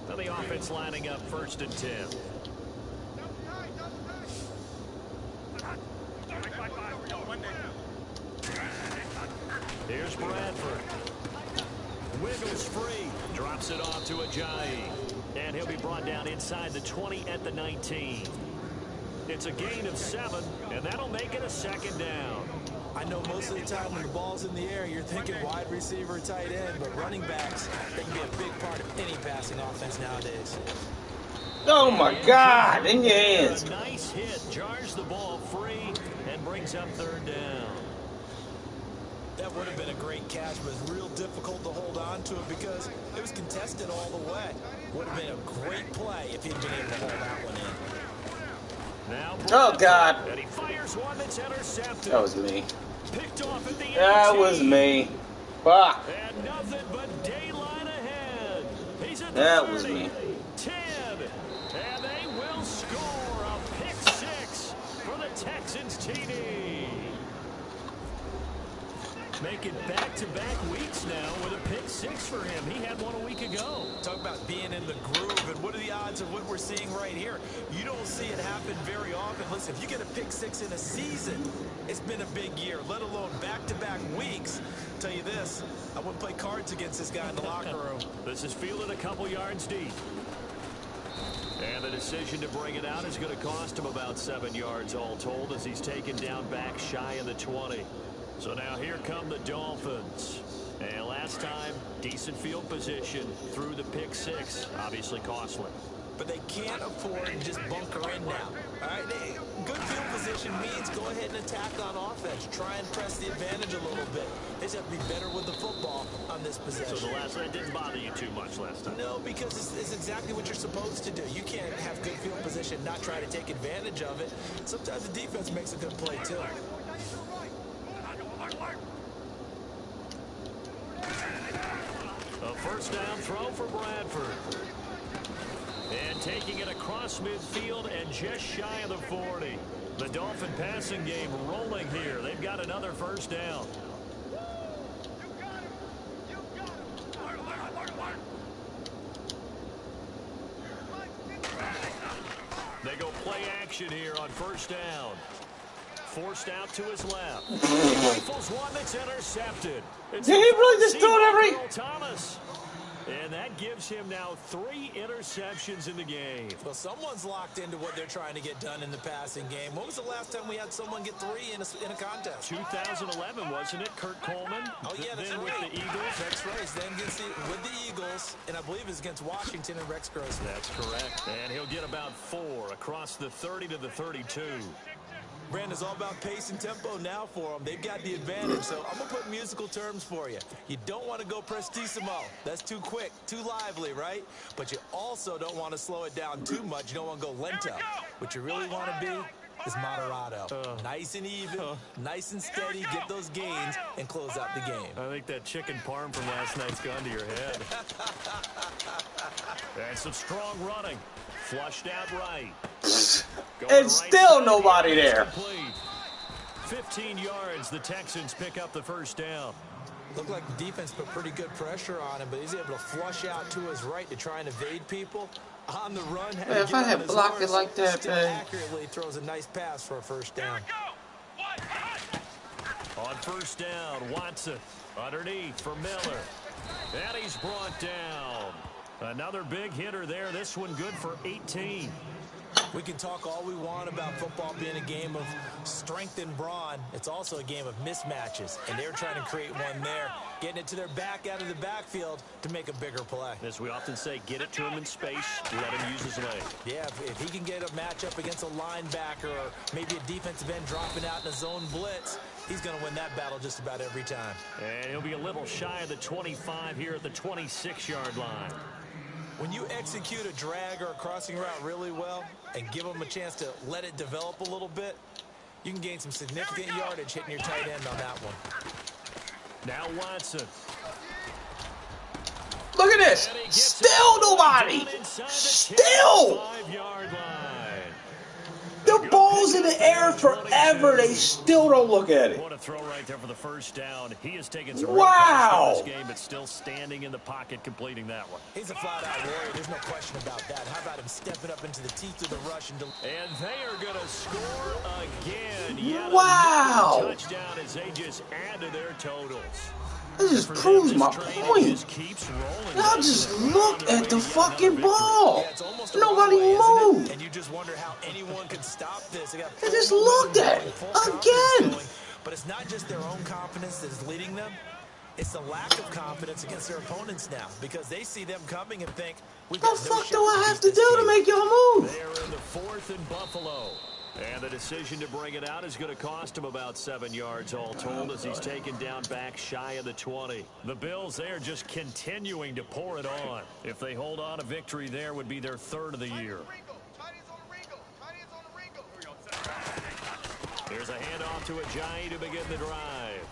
Now the offense lining up 1st and 10. Here's Bradford. Wiggles free. Drops it off to Ajayi. And he'll be brought down inside the 20 at the 19. It's a gain of 7, and that'll make it a second down. I know most of the time when the ball's in the air, you're thinking wide receiver, tight end, but running backs, they can be a big part of any passing offense nowadays. Oh, my God, in your hands. A nice hit, jars the ball free, and brings up third down. That would have been a great catch, but it's real difficult to hold on to it because it was contested all the way. Would have been a great play if he'd been able to hold that one in. Now Oh, God. and he fires one that's intercepted. That was me. Picked off at the That was me. Fuck. And nothing but daylight ahead. He's at the That 30, was me. 10, and they will score a pick six for the Texans TD. Making back-to-back weeks now with a pick six for him. He had one a week ago. Talk about being in the groove, and what are the odds of what we're seeing right here? You don't see it happen very often. Listen, if you get a pick six in a season, it's been a big year, let alone back-to-back weeks. I'll tell you this, I wouldn't play cards against this guy in the locker room. This is fielded a couple yards deep. And the decision to bring it out is going to cost him about 7 yards all told as he's taken down back shy of the 20. So now here come the Dolphins. And last time, decent field position through the pick six. Obviously costly. But they can't afford to just bunker in now. All right, good field position means go ahead and attack on offense. Try and press the advantage a little bit. They just have to be better with the football on this possession. So the last one didn't bother you too much last time? No, because it's exactly what you're supposed to do. You can't have good field position, not try to take advantage of it. Sometimes the defense makes a good play, too. A first down throw for Bradford. And taking it across midfield and just shy of the 40. The Dolphin passing game rolling here. They've got another first down. They go play action here on first down. Forced out to his left. He rifles one that's intercepted. Did he really just throw it every... Thomas. And that gives him now 3 interceptions in the game. Well, someone's locked into what they're trying to get done in the passing game. When was the last time we had someone get 3 in a contest? 2011, wasn't it? Kurt Coleman. Oh, yeah, that's then right. With the Eagles. That's right. Then with the Eagles, and I believe it's against Washington and Rex Grossman. That's correct. And he'll get about 4 across the 30 to the 32. Brandon, it's all about pace and tempo now for them. They've got the advantage, so I'm going to put musical terms for you. You don't want to go prestissimo. That's too quick, too lively, right? But you also don't want to slow it down too much. You don't want to go lento. What you really want to be is moderato. Nice and even, nice and steady, get those gains, and close out the game. I think that chicken parm from last night's gone to your head. And some strong running. Flushed out right. And still nobody there. 15 yards, the Texans pick up the first down. Looked like the defense put pretty good pressure on him, but he's able to flush out to his right to try and evade people. On the run, man, if I had blocked it like that, man. Accurately throws a nice pass for a first down. On first down, Watson underneath for Miller. And he's brought down. Another big hitter there. This one good for 18. We can talk all we want about football being a game of strength and brawn. It's also a game of mismatches, and they're trying to create one there, getting it to their back out of the backfield to make a bigger play. As we often say, get it to him in space, let him use his leg. Yeah, if he can get a matchup against a linebacker or maybe a defensive end dropping out in a zone blitz, he's going to win that battle just about every time. And he'll be a little shy of the 25 here at the 26-yard line. When you execute a drag or a crossing route really well and give them a chance to let it develop a little bit, you can gain some significant yardage hitting your tight end on that one. Now Watson. Look at this. Still nobody. Still. 5-yard line. The ball's in the air forever. They still don't look at it. What a throw right there for the first down. He has taken some wow. this game, but still standing in the pocket, completing that one. He's a flat-out warrior. There's no question about that. How about him stepping up into the teeth of the rush? And they are going to score again. Yet wow. another touchdown as they just add to their totals. This just proves my point. Now just look at the fucking ball. Nobody moved. And you just wonder how anyone could stop this. They just looked at it again. But it's not just their own confidence that is leading them. It's the lack of confidence against their opponents now because they see them coming and think, what the fuck do I have to do to make y'all move? They're in the 4th and Buffalo. And the decision to bring it out is going to cost him about 7 yards all told as he's taken down back shy of the 20. The Bills, they are just continuing to pour it on. If they hold on, a victory there would be their 3rd of the year. Here's a handoff to Ajayi to begin the drive.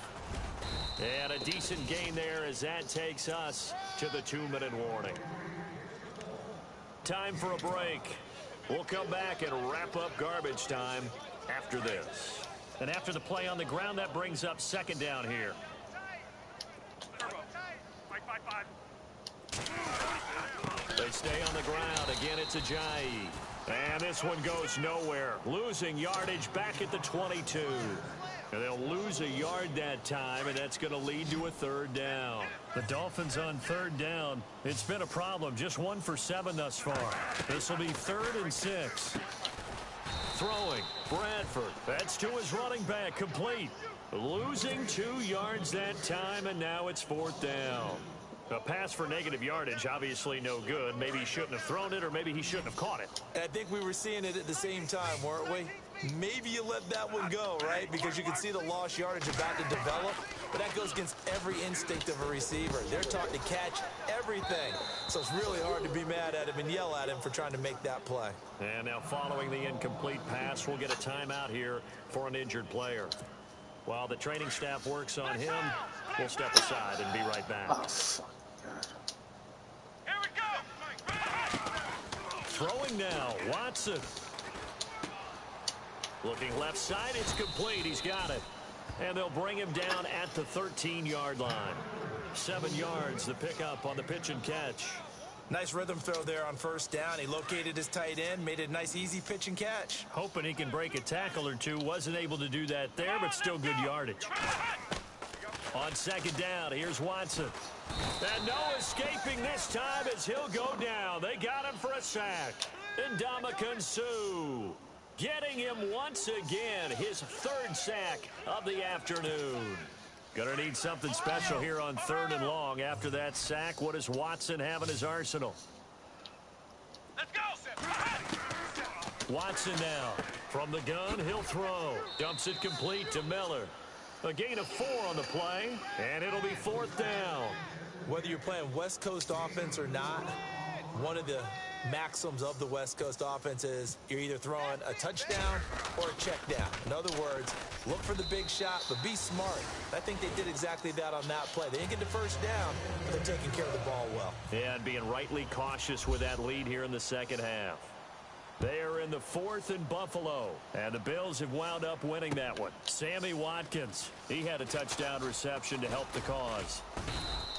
And a decent gain there as that takes us to the 2-minute warning. Time for a break. We'll come back and wrap up garbage time after this. And after the play on the ground, that brings up 2nd down here. They stay on the ground. Again, it's Ajayi. And this one goes nowhere. Losing yardage back at the 22. And they'll lose a yard that time, and that's going to lead to a 3rd down. The Dolphins on 3rd down. It's been a problem. Just 1 for 7 thus far. This will be 3rd and 6. Throwing. Bradford. That's to his running back. Complete. Losing 2 yards that time, and now it's 4th down. A pass for negative yardage, obviously no good. Maybe he shouldn't have thrown it, or maybe he shouldn't have caught it. And I think we were seeing it at the same time, weren't we? Maybe you let that one go, right? Because you can see the lost yardage about to develop. But that goes against every instinct of a receiver. They're taught to catch everything. So it's really hard to be mad at him and yell at him for trying to make that play. And now following the incomplete pass, we'll get a timeout here for an injured player. While the training staff works on him, we'll step aside and be right back. Oh, fuck. Here we go. Throwing now, Watson. Looking left side, it's complete. He's got it. And they'll bring him down at the 13-yard line. 7 yards, the pickup on the pitch and catch. Nice rhythm throw there on 1st down. He located his tight end, made it a nice, easy pitch and catch. Hoping he can break a tackle or two. Wasn't able to do that there, but still good yardage. On 2nd down, here's Watson. And no escaping this time as he'll go down. They got him for a sack. And Ndamukong Suh getting him once again, his 3rd sack of the afternoon. Gonna need something special here on 3rd and long. After that sack, what does Watson have in his arsenal? Let's go. Watson now. From the gun, he'll throw. Dumps it complete to Miller. A gain of 4 on the play, and it'll be 4th down. Whether you're playing West Coast offense or not, one of the maxims of the West Coast offense is you're either throwing a touchdown or a check down. In other words, look for the big shot, but be smart. I think they did exactly that on that play. They didn't get the 1st down, but they're taking care of the ball well. Yeah, and being rightly cautious with that lead here in the 2nd half. They are in the 4th in Buffalo, and the Bills have wound up winning that one. Sammy Watkins, he had a touchdown reception to help the cause.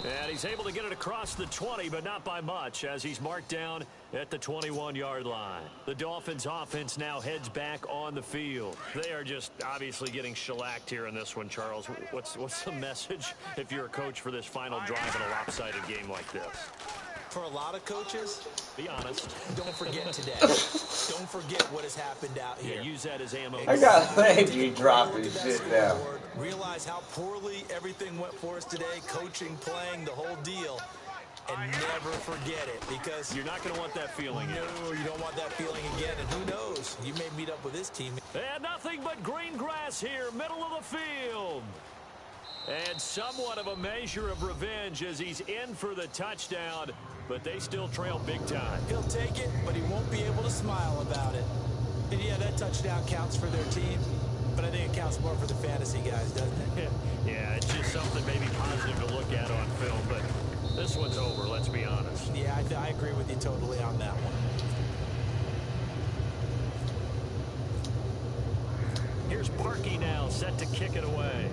And he's able to get it across the 20, but not by much, as he's marked down at the 21-yard line. The Dolphins' offense now heads back on the field. They are just obviously getting shellacked here in this one, Charles. What's the message if you're a coach for this final drive in a lopsided game like this? For a lot of coaches, be honest. Don't forget today. Don't forget what has happened out here. Yeah, use that as ammo. I gotta thank you dropping shit down. Realize how poorly everything went for us today, coaching, playing, the whole deal. And never forget it, because you're not going to want that feeling. No, you don't want that feeling again. And who knows? You may meet up with this team. And nothing but green grass here, middle of the field. And somewhat of a measure of revenge as he's in for the touchdown, but they still trail big time. He'll take it, but he won't be able to smile about it. And yeah, that touchdown counts for their team, but I think it counts more for the fantasy guys, doesn't it? Yeah, it's just something maybe positive to look at on film, but this one's over, let's be honest. Yeah, I agree with you totally on that one. Here's Parkey now, set to kick it away.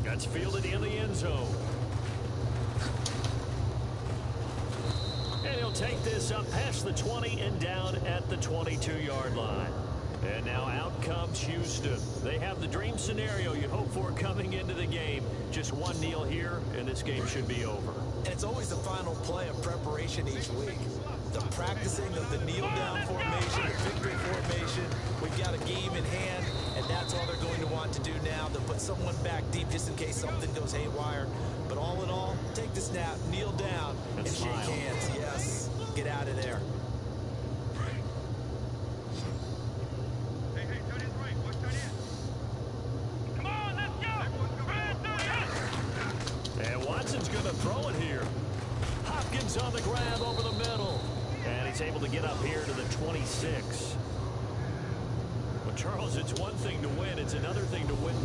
That's fielded in the end zone. And he'll take this up past the 20 and down at the 22-yard line. And now out comes Houston. They have the dream scenario you hope for coming into the game. Just one kneel here, and this game should be over. And it's always the final play of preparation each week. The practicing of the kneel-down formation, the victory formation. We've got a game in hand, and that's all they're going to want to do now. They'll put someone back deep just in case something goes haywire. But all in all, take the snap, kneel down, and shake hands. Yes, get out of there. It's able to get up here to the 26. Well, Charles, it's one thing to win. It's another thing to win.